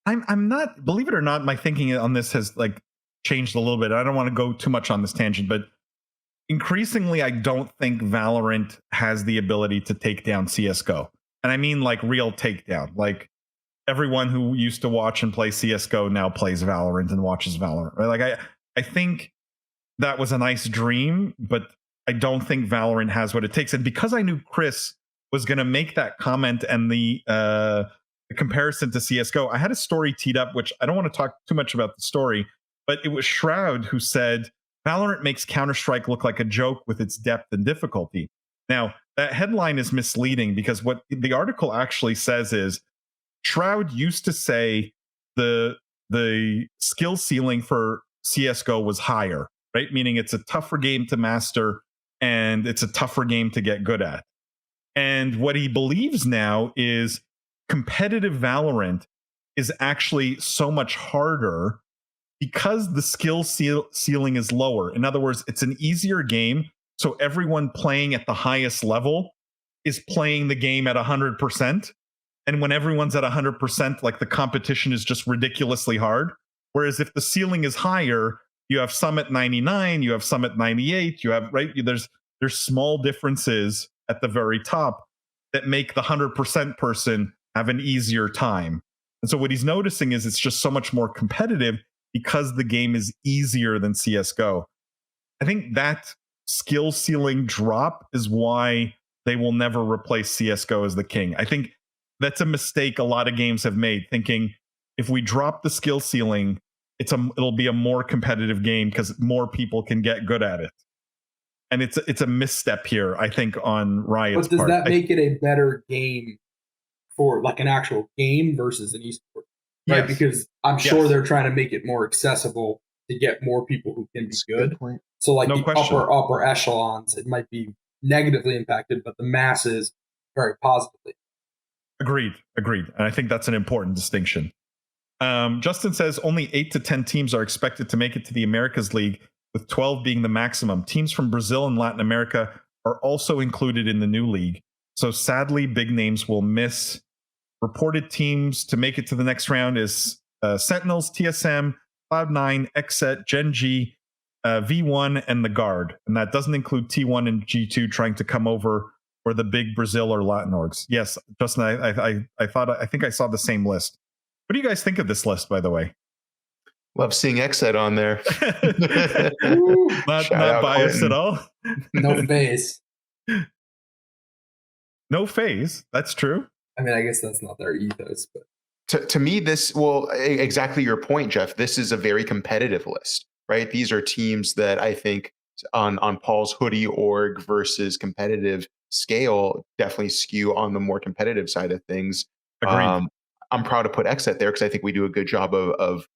I'm not, believe it or not, my thinking on this has like changed a little bit. I don't want to go too much on this tangent, but increasingly, I don't think Valorant has the ability to take down CSGO. And I mean like real takedown. Like everyone who used to watch and play CSGO now plays Valorant and watches Valorant. Right? Like I think that was a nice dream, but I don't think Valorant has what it takes. And because I knew Chris was going to make that comment and the comparison to CSGO, I had a story teed up, which I don't want to talk too much about the story, but it was Shroud who said, Valorant makes Counter-Strike look like a joke with its depth and difficulty. Now, that headline is misleading because what the article actually says is Shroud used to say the skill ceiling for CSGO was higher, right? Meaning it's a tougher game to master and it's a tougher game to get good at. And what he believes now is competitive Valorant is actually so much harder because the skill ceiling is lower. In other words, it's an easier game. So everyone playing at the highest level is playing the game at 100%. And when everyone's at 100%, like the competition is just ridiculously hard. Whereas if the ceiling is higher, you have some at 99, you have some at 98, you have, right? There's small differences at the very top that make the 100% person have an easier time. And so what he's noticing is it's just so much more competitive because the game is easier than CSGO. I think that skill ceiling drop is why they will never replace CSGO as the king. I think that's a mistake a lot of games have made, thinking if we drop the skill ceiling, it'll be a more competitive game because more people can get good at it. And it's a misstep here, I think, on Riot's part. But does that make it a better game for like an actual game versus an esport? Right, yes. Because I'm sure they're trying to make it more accessible to get more people who can be good. So like the upper echelons, it might be negatively impacted, but the masses very positively. Agreed. And I think that's an important distinction. Justin says only 8 to 10 teams are expected to make it to the Americas League, with 12 being the maximum. Teams from Brazil and Latin America are also included in the new league. So sadly, big names will miss. Reported teams to make it to the next round is Sentinels, TSM, Cloud9, Xset, Gen G, V1, and the Guard. And that doesn't include T1 and G2 trying to come over for the big Brazil or Latin orgs. Yes, Justin, I think I saw the same list. What do you guys think of this list, by the way? Love seeing Xset on there. not biased at all. No phase. No phase. That's true. I mean, I guess that's not their ethos, but to me, exactly your point, Jeff. This is a very competitive list, right? These are teams that I think on Paul's hoodie org versus competitive scale definitely skew on the more competitive side of things. Agreed. I'm proud to put Xset there because I think we do a good job of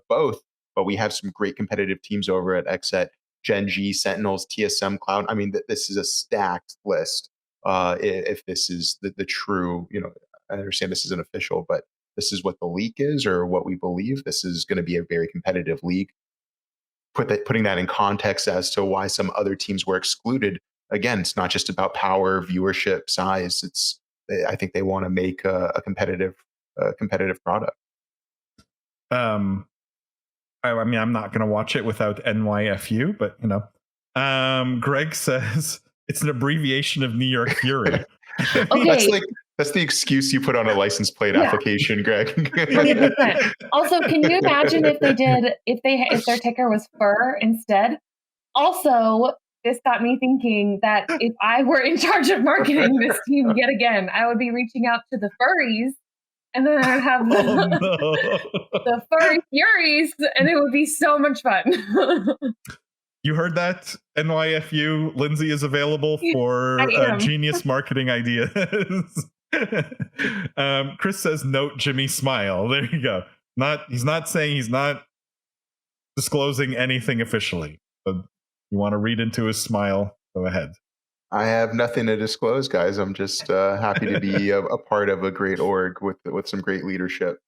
both, but we have some great competitive teams over at Xset, Gen G, Sentinels, TSM, Cloud. I mean, this is a stacked list. If this is the true, I understand this isn't official, but this is what the leak is or what we believe. This is going to be a very competitive league. Putting that in context as to why some other teams were excluded. Again, it's not just about power, viewership, size. I think they want to make a competitive product. I mean, I'm not going to watch it without NYFU, but Greg says it's an abbreviation of New York Fury. Okay. That's the excuse you put on a license plate application, Greg. 100%. Also, can you imagine if their ticker was fur instead? Also, this got me thinking that if I were in charge of marketing this team yet again, I would be reaching out to the furries, and then I would have the furry furies, and it would be so much fun. You heard that, NYFU? Lindsay is available for genius marketing ideas. Chris says, note Jimmy smile. There you go. He's not saying, he's not disclosing anything officially. But you want to read into his smile, go ahead. I have nothing to disclose, guys. I'm just happy to be a part of a great org with some great leadership.